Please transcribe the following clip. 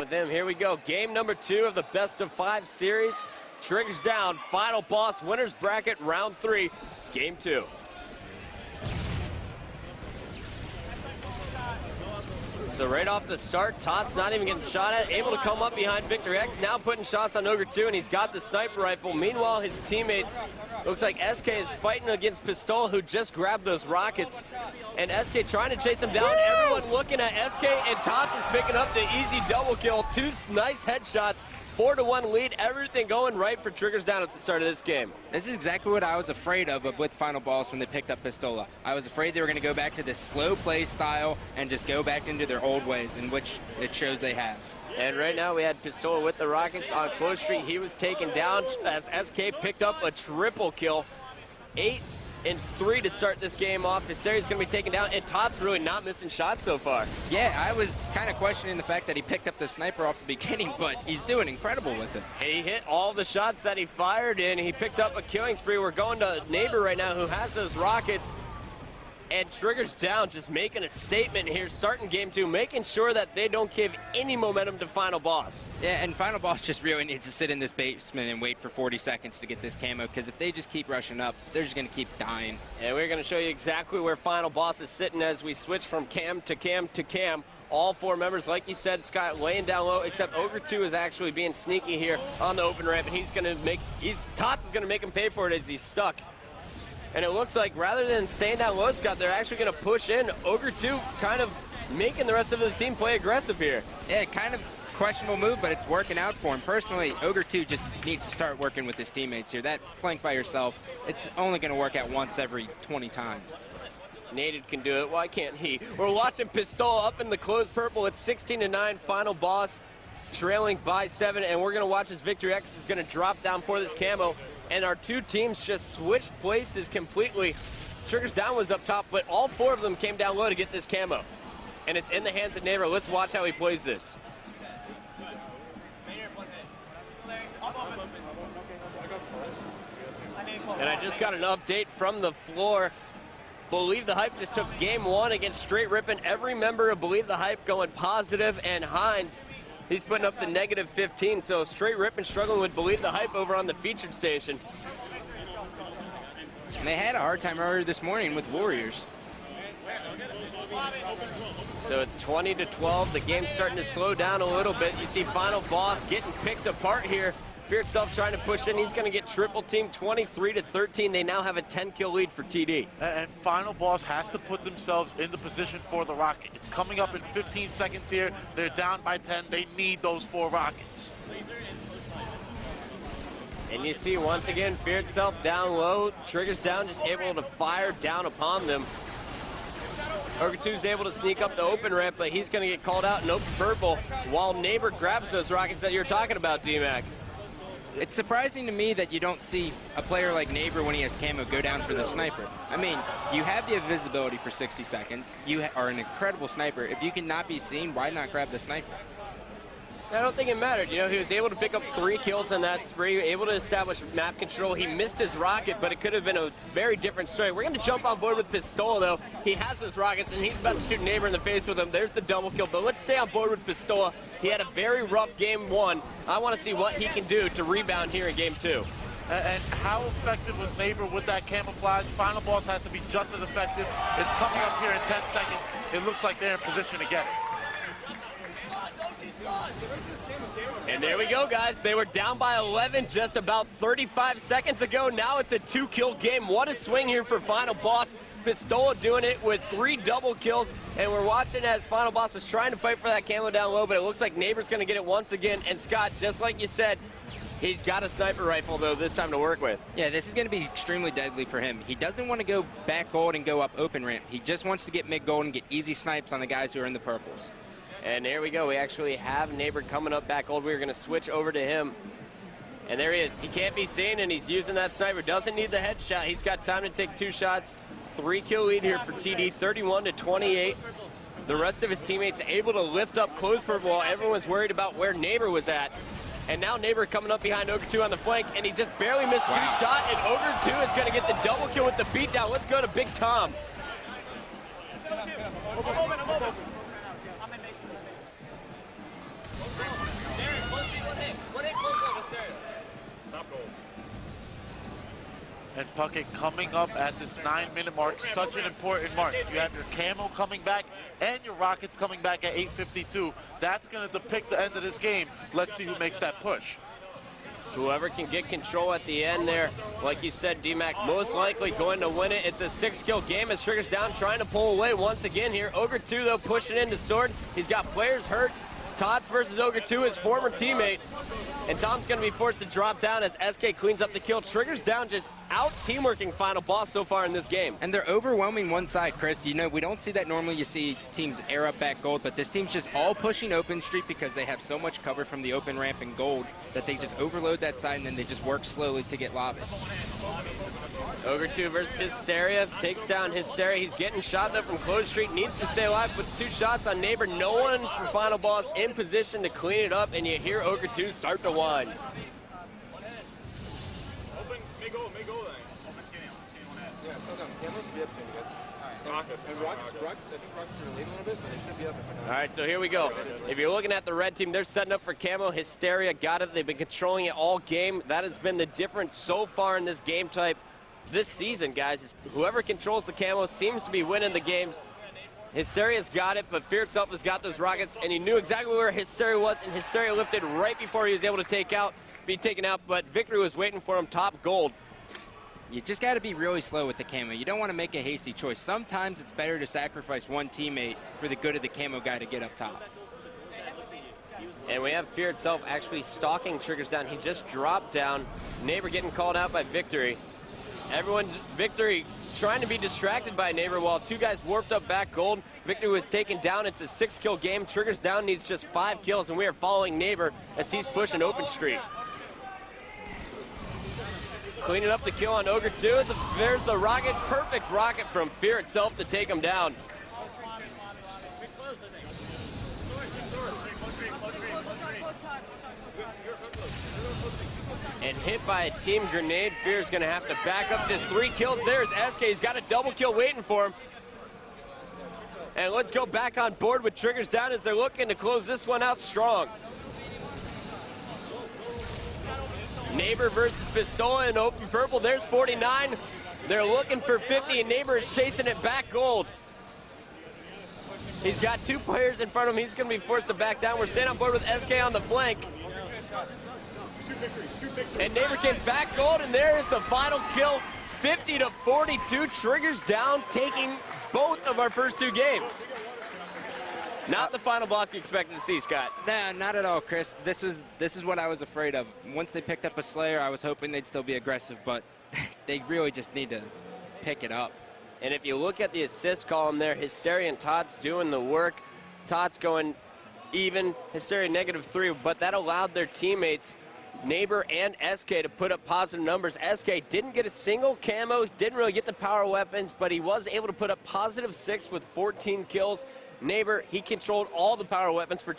with him. Here we go. Game number 2 of the best of 5 series. Triggers down. Final boss winners bracket round 3. Game 2. So right off the start, Tots not even getting shot at, able to come up behind Victor X, now putting shots on Ogre 2, and he's got the sniper rifle. Meanwhile, his teammates, looks like SK is fighting against Pistola, who just grabbed those rockets. And SK trying to chase him down. Everyone looking at SK, and Tots is picking up the easy double kill. 2 nice headshots. 4-1 lead, everything going right for Triggers Down at the start of this game. This is exactly what I was afraid of with Final Boss when they picked up Pistola. I was afraid they were going to go back to this slow play style and just go back into their old ways, in which it shows they have. And right now we had Pistola with the rockets on Close Street. He was taken down as SK picked up a triple kill. 8 and 3 to start this game off. Hysteria's going to be taken down, and Todd's really not missing shots so far. Yeah, I was kind of questioning the fact that he picked up the sniper off the beginning, but he's doing incredible with it. He hit all the shots that he fired, and he picked up a killing spree. We're going to Neighbor right now, who has those rockets. And Triggers Down just making a statement here, starting game 2, making sure that they don't give any momentum to Final Boss. Yeah, and Final Boss just really needs to sit in this basement and wait for 40 seconds to get this camo, because if they just keep rushing up, they're just going to keep dying. And we're going to show you exactly where Final Boss is sitting as we switch from cam to cam to cam. All 4 members, like you said, Scott, laying down low, except Ogre 2 is actually being sneaky here on the open ramp, and he's going to make, Tots is going to make him pay for it as he's stuck. And it looks like rather than staying down low, Scott, they're actually going to push in. Ogre 2 kind of making the rest of the team play aggressive here. Yeah, kind of questionable move, but it's working out for him. Personally, Ogre 2 just needs to start working with his teammates here. That flank by yourself, it's only going to work out once every 20 times. Nated can do it. Why can't he? We're watching Pistola up in the closed purple. It's 16-9, Final Boss trailing by 7, and we're going to watch as Victor X is going to drop down for this camo. And our 2 teams just switched places completely. Triggers Down was up top, but all 4 of them came down low to get this camo. And it's in the hands of Neighbor. Let's watch how he plays this. And I just got an update from the floor. Believe the Hype just took game 1 against Straight Rippin'. Every member of Believe the Hype going positive, and Hines, he's putting up the -15, so Straight Rippin' struggling with Believe the Hype over on the featured station. And they had a hard time earlier this morning with Warriors. So it's 20-12. The game's starting to slow down a little bit. You see Final Boss getting picked apart here. Fear itself trying to push in. He's going to get triple team 23-13. They now have a 10-kill lead for TD. And Final Boss has to put themselves in the position for the rocket. It's coming up in 15 seconds here. They're down by 10. They need those 4 rockets. And you see, once again, Fear itself down low. Triggers Down just able to fire down upon them. Ogre 2's able to sneak up the open ramp, but he's going to get called out in open purple while Neighbor grabs those rockets that you're talking about, D-Mac. It's surprising to me that you don't see a player like Neighbor, when he has camo, go down for the sniper. I mean, you have the invisibility for 60 seconds. You are an incredible sniper. If you cannot be seen, why not grab the sniper? I don't think it mattered. You know, he was able to pick up 3 kills on that spree, able to establish map control. He missed his rocket, but it could have been a very different story. We're going to jump on board with Pistola, though. He has those rockets, and he's about to shoot Neighbor in the face with them. There's the double kill, but let's stay on board with Pistola. He had a very rough game 1. I want to see what he can do to rebound here in game 2. And how effective was Neighbor with that camouflage? Final Boss has to be just as effective. It's coming up here in 10 seconds. It looks like they're in position to get it. And there we go, guys. They were down by 11 just about 35 seconds ago. Now it's a 2-kill game. What a swing here for Final Boss. Pistola doing it with 3 double kills. And we're watching as Final Boss was trying to fight for that camo down low, but it looks like Neighbor's going to get it once again. And Scott, just like you said, he's got a sniper rifle, though, this time to work with. Yeah, this is going to be extremely deadly for him. He doesn't want to go back gold and go up open ramp. He just wants to get mid gold and get easy snipes on the guys who are in the purples. And there we go. We actually have Neighbor coming up back gold. We're going to switch over to him. And there he is. He can't be seen, and he's using that sniper. Doesn't need the headshot. He's got time to take 2 shots. 3-kill lead here for TD, 31-28. The rest of his teammates able to lift up close purple while everyone's worried about where Neighbor was at. And now Neighbor coming up behind Ogre 2 on the flank, and he just barely missed 2 shots, and Ogre 2 is going to get the double kill with the beatdown. Let's go to Big Tom. And Puckett coming up at this 9-minute mark, such an important mark. You have your Camo coming back and your Rockets coming back at 8:52. That's going to depict the end of this game. Let's see who makes that push. Whoever can get control at the end there, like you said, D-Mac, most likely going to win it. It's a 6-kill game as Triggers down, trying to pull away once again here. Ogre 2, though, pushing into Sword. He's got players hurt. Tots versus Ogre 2, his former teammate. And Tom's going to be forced to drop down as SK cleans up the kill. Triggers down, just out teamworking final boss so far in this game. And they're overwhelming one side, Chris. You know, we don't see that normally. You see teams air up back gold, but this team's just all pushing open street because they have so much cover from the open ramp and gold that they just overload that side and then they just work slowly to get lobby. Ogre 2 versus Hysteria, takes down Hysteria. He's getting shot though from close street, needs to stay alive with 2 shots on Neighbor. No one for final boss in position to clean it up, and you hear Ogre 2 start to whine. All right, so here we go. If you're looking at the red team, they're setting up for Camo. Hysteria got it. They've been controlling it all game. That has been the difference so far in this game type this season, guys. Is whoever controls the Camo seems to be winning the games. Hysteria's got it, but Fear itself has got those Rockets, and he knew exactly where Hysteria was, and Hysteria lifted right before he was able to be taken out, but Victory was waiting for him, top gold. You just got to be really slow with the Camo. You don't want to make a hasty choice. Sometimes it's better to sacrifice one teammate for the good of the Camo guy to get up top. And we have Fear itself actually stalking Triggers down. He just dropped down. Neighbor getting called out by Victory. Victory trying to be distracted by Neighbor while 2 guys warped up back gold. Victory was taken down. It's a 6-kill game. Triggers down needs just 5 kills, and we are following Neighbor as he's pushing open street. Cleaning up the kill on Ogre 2. There's the rocket. Perfect rocket from Fear itself to take him down. And hit by a team grenade. Fear's going to have to back up. Just 3 kills. There's SK. He's got a double kill waiting for him. And let's go back on board with Triggers down as they're looking to close this one out strong. Neighbor versus Pistola in open purple. There's 49. They're looking for 50, and Neighbor is chasing it back gold. He's got 2 players in front of him. He's going to be forced to back down. We're staying on board with SK on the flank. And Neighbor came back gold, and there is the final kill. 50-42. Triggers down, taking both of our first 2 games. Not the final boss you expected to see, Scott. Nah, not at all, Chris. This is what I was afraid of. Once they picked up a Slayer, I was hoping they'd still be aggressive, but they really just need to pick it up. And if you look at the assist column there, Hysteria and Tots doing the work. Tots going even, Hysteria -3, but that allowed their teammates, Neighbor and SK, to put up positive numbers. SK didn't get a single camo, didn't really get the power weapons, but he was able to put up +6 with 14 kills. Neighbor, he controlled all the power weapons for